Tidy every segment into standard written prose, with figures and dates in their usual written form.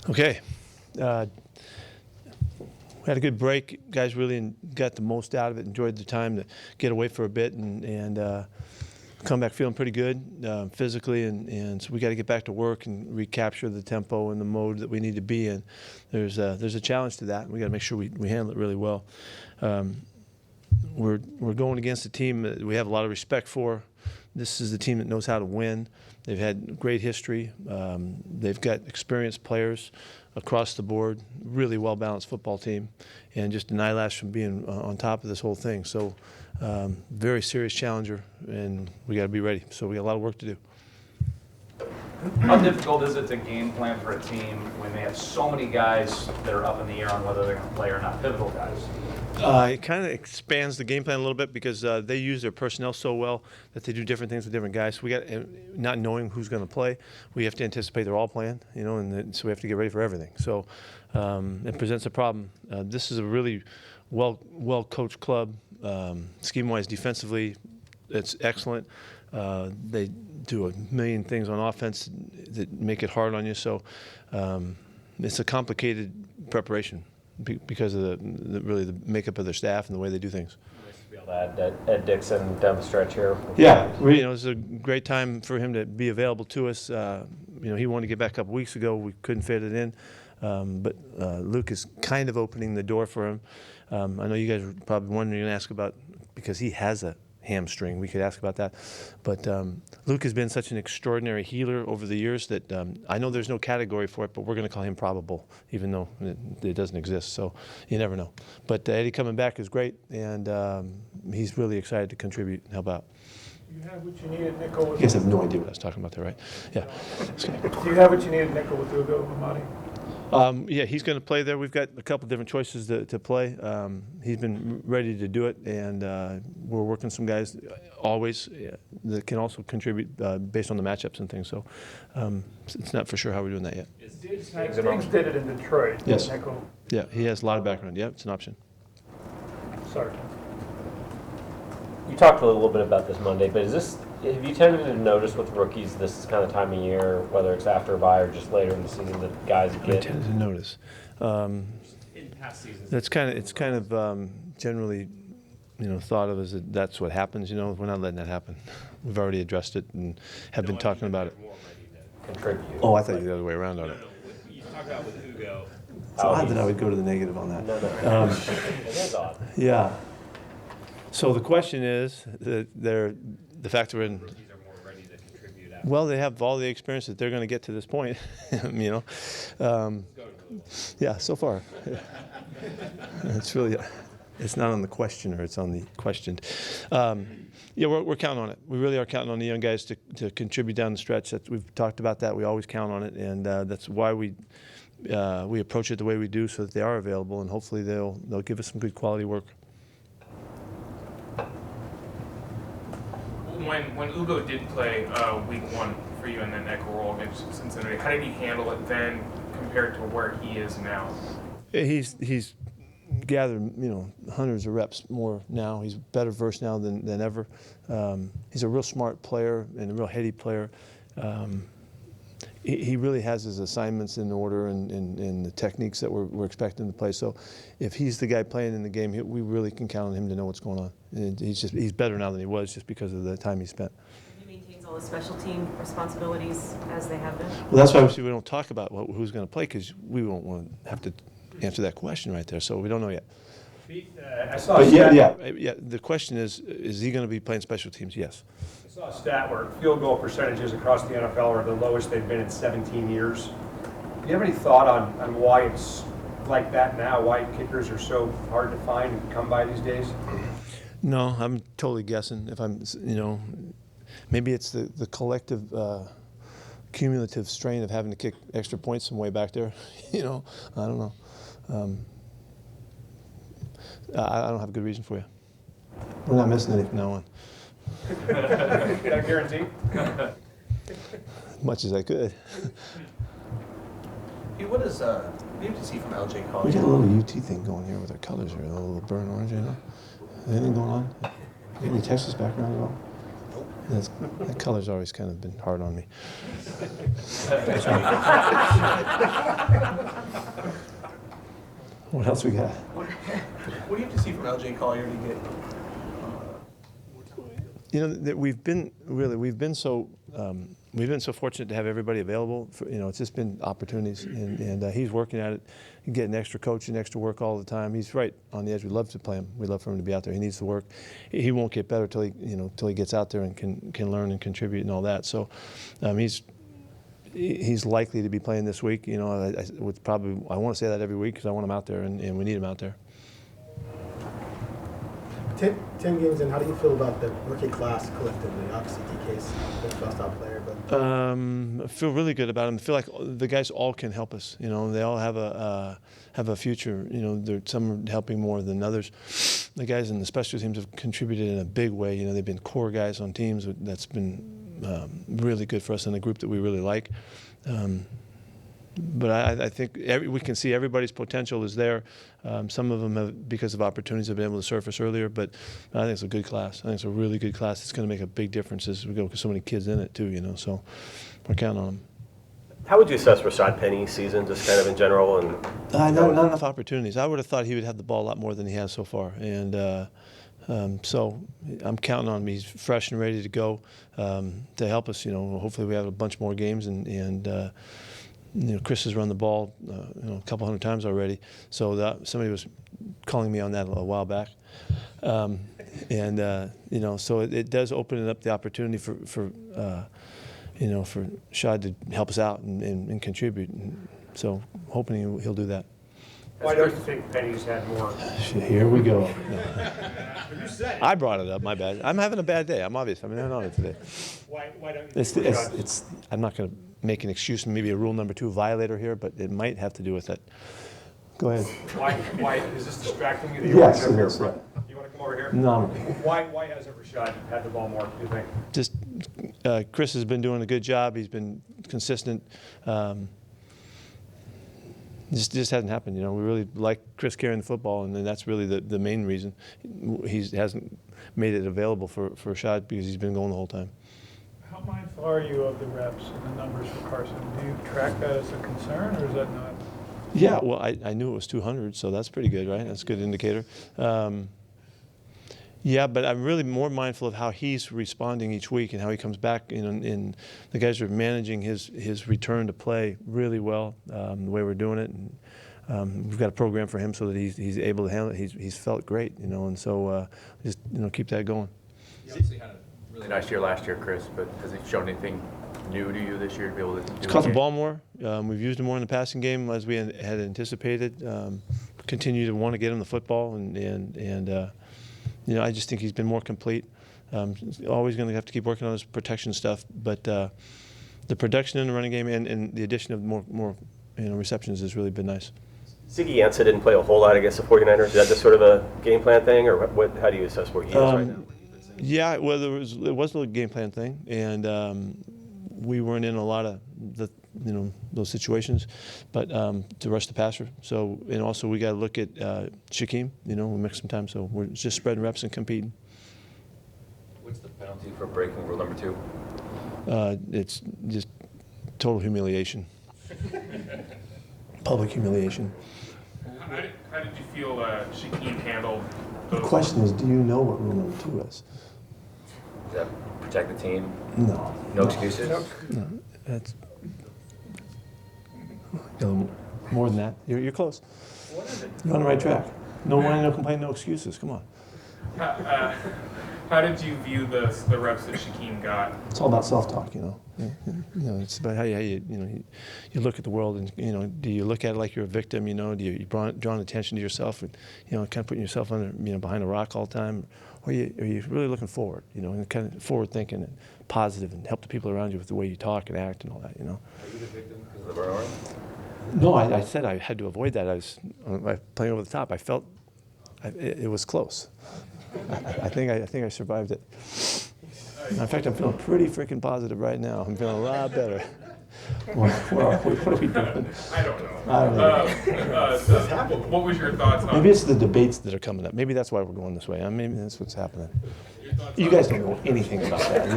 Okay. Uh, we had a good break. Guys really got the most out of it, enjoyed the time to get away for a bit and come back feeling pretty good physically. And so we got to get back to work and recapture the tempo and the mode that we need to be in. There's a challenge to that. We got to make sure we handle it really well. We're going against a team that we have a lot of respect for. This is the team that knows how to win. They've had great history. They've got experienced players across the board, really well-balanced football team, and just an eyelash from being on top of this whole thing. So very serious challenger, and we got to be ready. So we got a lot of work to do. How difficult is it to game plan for a team when they have so many guys that are up in the air on whether they're going to play or not, pivotal guys? It kind of expands the game plan a little bit because they use their personnel so well that they do different things with different guys. So we got not knowing who's going to play, we have to anticipate they're all playing, and so we have to get ready for everything. So it presents a problem. This is a really well coached club, scheme-wise, defensively, it's excellent. They do a million things on offense that make it hard on you. So it's a complicated preparation because of the makeup of their staff and the way they do things. Nice to be able to add Ed Dixon down the stretch here. Yeah, it's a great time for him to be available to us. He wanted to get back a couple weeks ago. We couldn't fit it in, but Luke is kind of opening the door for him. I know you guys are probably wondering and ask about because he has a hamstring. We could ask about that. But Luke has been such an extraordinary healer over the years that I know there's no category for it, but we're going to call him probable, even though it doesn't exist. So you never know. But Eddie coming back is great, and he's really excited to contribute and help out. You have what you need at nickel. You guys have no idea what I was talking about there, right? Yeah. Do you have what you need at nickel with Ugo Amadi? Yeah, he's going to play there. We've got a couple different choices to play. He's been ready to do it, and we're working some guys always that can also contribute based on the matchups and things. So it's not for sure how we're doing that yet. Diggs did it in Detroit. Yes. Nickel. Yeah, he has a lot of background. Yeah, it's an option. Sorry. You talked a little bit about this Monday, but have you tended to notice with rookies this kind of time of year, whether it's after a bye or just later in the season, that guys I get? tended to notice. In past seasons. It's kind of generally, thought of as that's what happens. We're not letting that happen. We've already addressed it and have been talking about it. More ready to contribute. Oh, I thought you were the other way around on it. You talk about with Ugo. It's odd that I would go to the negative on that. No. It is odd. Yeah. So the question is, the fact they're in. Rookies are more ready to contribute after. Well, they have all the experience that they're going to get to this point. Yeah, so far. It's not on the questioner; it's on the questioned. Yeah, we're counting on it. We really are counting on the young guys to contribute down the stretch. We've talked about that. We always count on it, and that's why we approach it the way we do, so that they are available, and hopefully they'll give us some good quality work. When Ugo did play week 1 for you in that nickel role against Cincinnati, how did he handle it then compared to where he is now? He's gathered hundreds of reps more now. He's better versed now than ever. He's a real smart player and a real heady player. He really has his assignments in order and the techniques that we're expecting to play. So if he's the guy playing in the game, we really can count on him to know what's going on. And he's better now than he was just because of the time he spent. He maintains all the special team responsibilities as they have been. Well, that's why we don't talk about who's going to play, because we won't want to have to answer that question right there. So we don't know yet. Pete, I saw a But stat. yeah. The question is he going to be playing special teams? Yes. I saw a stat where field goal percentages across the NFL are the lowest they've been in 17 years. Do you have any thought on why it's like that now? Why kickers are so hard to find and come by these days? No, I'm totally guessing. If I'm, maybe it's the collective, cumulative strain of having to kick extra points from way back there. I don't know. I don't have a good reason for you. We're not missing anything from now on. Can I guarantee? As much as I could. Hey, what is we have to see from LJ We Collins? got a little UT thing going here with our colors here, a little burnt orange, Anything going on? Any Texas background at all? That color's always kind of been hard on me. What else we got? What do you have to see from LJ Collier to get? You know, we've been so fortunate to have everybody available. It's just been opportunities, and he's working at it, getting extra coaching, extra work all the time. He's right on the edge. We love to play him. We love for him to be out there. He needs to work. He won't get better till he gets out there and can learn and contribute and all that. So, he's likely to be playing this week. I want to say that every week because I want him out there, and we need him out there. 10 games in, how do you feel about the rookie class collectively? Obviously, DK's the best out player, but I feel really good about them. I feel like the guys all can help us. They all have a future. Some are helping more than others. The guys in the special teams have contributed in a big way. They've been core guys on teams. That's been really good for us in a group that we really like. But I think we can see everybody's potential is there. Some of them have, because of opportunities, have been able to surface earlier. But I think it's a good class. I think it's a really good class. It's going to make a big difference as we go because so many kids in it too. So we're counting on them. How would you assess Rashad Penny's season, just kind of in general? And not enough opportunities. I would have thought he would have the ball a lot more than he has so far. And so I'm counting on him. He's fresh and ready to go to help us. Hopefully we have a bunch more games and Chris has run the ball, a couple hundred times already. So somebody was calling me on that a while back, so it does open up the opportunity for Shad to help us out and contribute. And so hoping he'll do that. Why don't you think Penny's had more? Here we go. I brought it up. My bad. I'm having a bad day. I'm obvious. I'm on it today. Why don't you think It's. I'm not going to make an excuse, maybe a rule number 2 violator here, but it might have to do with that. Go ahead. Why is this distracting you? Yes, it is. You want to come over here? No. Why hasn't Rashad had the ball more, do you think? Just Chris has been doing a good job. He's been consistent. Just hasn't happened. We really like Chris carrying the football, and that's really the main reason. He hasn't made it available for Rashad because he's been going the whole time. How mindful are you of the reps and the numbers for Carson? Do you track that as a concern, or is that not? Yeah, well, I knew it was 200, so that's pretty good, right? That's a good indicator. Yeah, but I'm really more mindful of how he's responding each week and how he comes back. And the guys are managing his return to play really well, the way we're doing it. And we've got a program for him so that he's able to handle it. He's felt great, and so just keep that going. You obviously had a really nice year last year, Chris, but has it shown anything new to you this year to be able to do He's caught the ball more. We've used him more in the passing game as we had anticipated. Continue to want to get him the football, and I just think he's been more complete. Always going to have to keep working on his protection stuff, but the production in the running game and the addition of more receptions has really been nice. Ziggy Ansah didn't play a whole lot against the 49ers. Is that just sort of a game plan thing, or what? How do you assess where he is right now? Yeah, well, it was a game plan thing, and we weren't in a lot of those situations, but to rush the passer. So, and also we got to look at Shaquem. We mix some time, so we're just spreading reps and competing. What's the penalty for breaking rule number 2? It's just total humiliation, public humiliation. How did you feel Shaquem handled The those? question is, do you know what rule number 2 is? Does that protect the team? No. No excuses? No, that's more than that. You're close. You're on the right track. No whining, no complaining, no excuses. Come on. How did you view the reps that Shaquem got? It's all about self-talk, It's about how you look at the world, and do you look at it like you're a victim? Do you drawing attention to yourself, and kind of putting yourself under, behind a rock all the time, or are you really looking forward? And kind of forward thinking and positive, and help the people around you with the way you talk and act and all that. Are you the victim because of the burn? No, I said I had to avoid that. I was playing over the top. I felt it was close. I think I survived it. In fact, I'm feeling pretty freaking positive right now. I'm feeling a lot better. What are we doing? I don't know. I don't know. What was your thoughts on? Maybe it's the debates that are coming up. Maybe that's why we're going this way. Maybe that's what's happening. You guys don't know anything about that.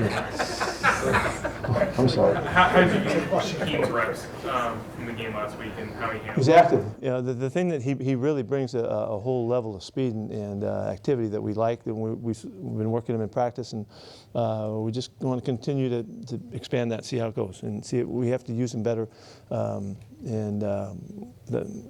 I'm sorry. How did you use Shaquem's reps from the game last week and how he handled He's it? active. You know, the thing that he really brings a whole level of speed and activity that we like. And we've been working him in practice, and we just want to continue to expand that, see how it goes, and see. We have to use him better.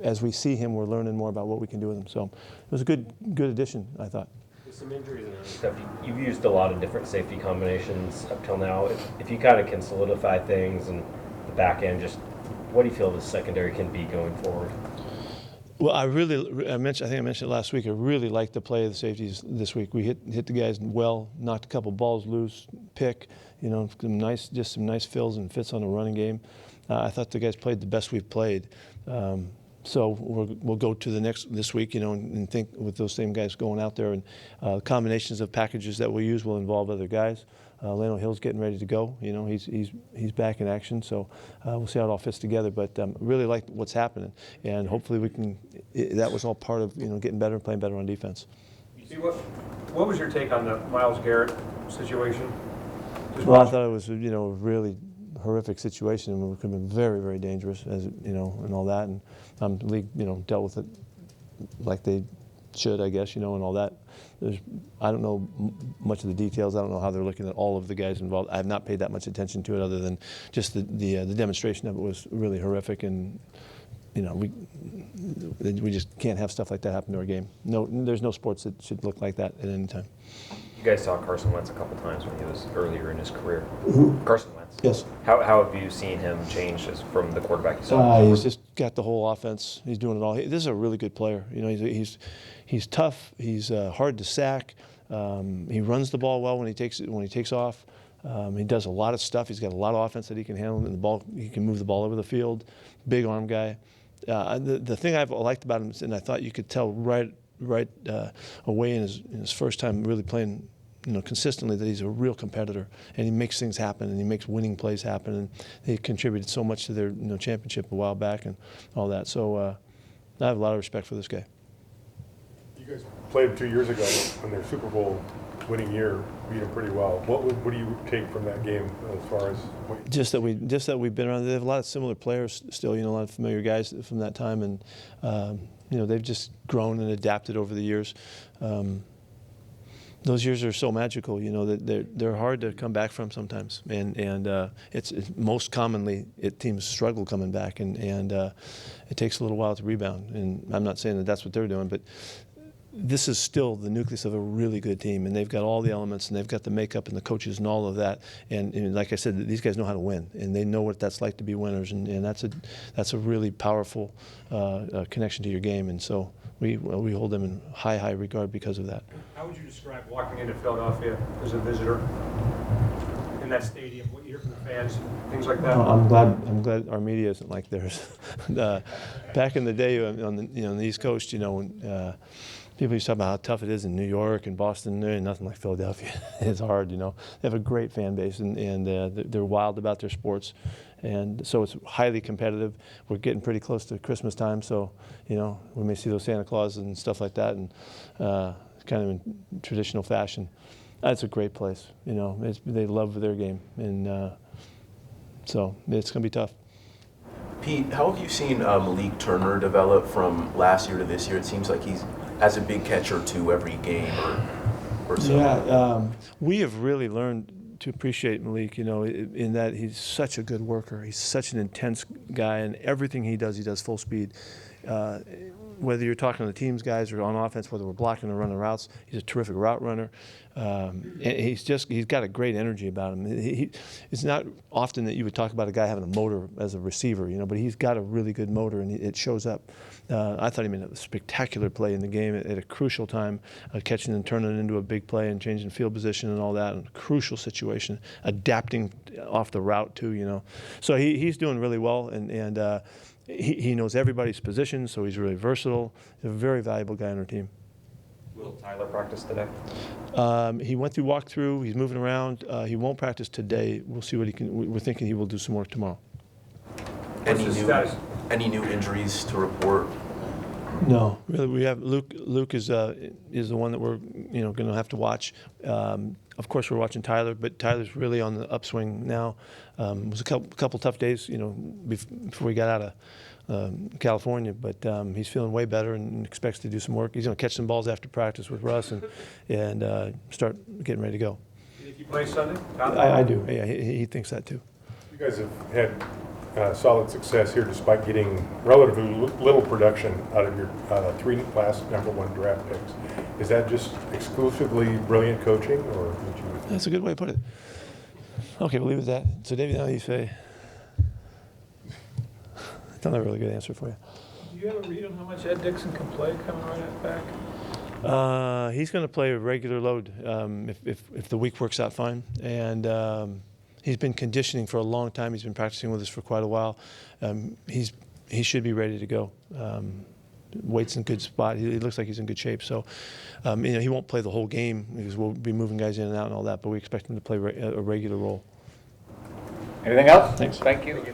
As we see him, we're learning more about what we can do with him. So it was a good addition, I thought. With some injuries and other stuff, you've used a lot of different safety combinations up till now. If you kind of can solidify things and the back end, just what do you feel the secondary can be going forward? Well, I think I mentioned it last week. I really liked the play of the safeties this week. We hit the guys well, knocked a couple balls loose, pick, some nice fills and fits on the running game. I thought the guys played the best we've played. So we'll go to this week, and think with those same guys going out there, and combinations of packages that we use will involve other guys. Lano Hill's getting ready to go. He's back in action, so we'll see how it all fits together. But really like what's happening, and hopefully we can. That was all part of getting better and playing better on defense. See, what was your take on the Myles Garrett situation? Well, I thought it was a really horrific situation, and it could have been very, very dangerous, and all that. And the league, dealt with it like they should, I guess, and all that. I don't know much of the details. I don't know how they're looking at all of the guys involved. I have not paid that much attention to it, other than just the demonstration of it was really horrific, and we just can't have stuff like that happen to our game. No, there's no sports that should look like that at any time. You guys saw Carson Wentz a couple times when he was earlier in his career. Carson Wentz. Yes. How have you seen him change from the quarterback you saw? He's just got the whole offense. He's doing it all. This is a really good player. He's tough. He's hard to sack. He runs the ball well when he takes off. He does a lot of stuff. He's got a lot of offense that he can handle. And he can move the ball over the field. Big arm guy. The thing I've liked about him, and I thought you could tell right away in his first time really playing, consistently, that he's a real competitor, and he makes things happen, and he makes winning plays happen, and he contributed so much to their championship a while back and all that. So I have a lot of respect for this guy. You guys played 2 years ago in their Super Bowl winning year, beat them pretty well. What do you take from that game as far as just that we've been around? They have a lot of similar players still, a lot of familiar guys from that time, and they've just grown and adapted over the years. Those years are so magical, that they're hard to come back from sometimes, and it's most commonly teams struggle coming back, and it takes a little while to rebound. And I'm not saying that that's what they're doing, but this is still the nucleus of a really good team, and they've got all the elements, and they've got the makeup and the coaches and all of that. And like I said, these guys know how to win, and they know what that's like to be winners, and that's a really powerful connection to your game. And so we hold them in high regard because of that. How would you describe walking into Philadelphia as a visitor in that stadium? What you hear from the fans, things like that? I'm glad our media isn't like theirs. Back in the day on the East Coast, when people used to talk about how tough it is in New York and Boston. There ain't nothing like Philadelphia. It's hard, They have a great fan base, and they're wild about their sports. And so it's highly competitive. We're getting pretty close to Christmas time, so, we may see those Santa Clauses and stuff like that, and kind of in traditional fashion. It's a great place, they love their game, and so it's going to be tough. Pete, how have you seen Malik Turner develop from last year to this year? It seems like he has a big catch or two every game or so. Yeah, we have really learned to appreciate Malik, in that he's such a good worker. He's such an intense guy, and everything he does full speed. Whether you're talking to the team's guys or on offense, whether we're blocking or running routes, he's a terrific route runner. And he's got a great energy about him. It's not often that you would talk about a guy having a motor as a receiver, but he's got a really good motor, and it shows up. I thought he made a spectacular play in the game at a crucial time, catching and turning it into a big play and changing field position and all that in a crucial situation, adapting off the route too, So he's doing really well, and he knows everybody's position, so he's really versatile. He's a very valuable guy on our team. Will Tyler practice today? He went through walkthrough. He's moving around. He won't practice today. We'll see what he can. We're thinking he will do some work tomorrow. Any new injuries to report? No, really, we have Luke. Luke is the one that we're going to have to watch. Of course, we're watching Tyler, but Tyler's really on the upswing now. It was a couple tough days, before we got out of California, but he's feeling way better and expects to do some work. He's going to catch some balls after practice with Russ and start getting ready to go. You think he plays Sunday? I do. Yeah, he thinks that too. You guys have had solid success here despite getting relatively little production out of your 3 last #1 draft picks. Is that just exclusively brilliant coaching, or would you? That's a good way to put it. Okay, we'll leave it at that. So, David, now you say. I don't have a really good answer for you. Do you have a read on how much Ed Dixon can play coming right at back? He's going to play a regular load if the week works out fine. And he's been conditioning for a long time. He's been practicing with us for quite a while. He should be ready to go. Weight's in good spot. He looks like he's in good shape. So, he won't play the whole game because we'll be moving guys in and out and all that. But we expect him to play a regular role. Anything else? Thanks. Thank you.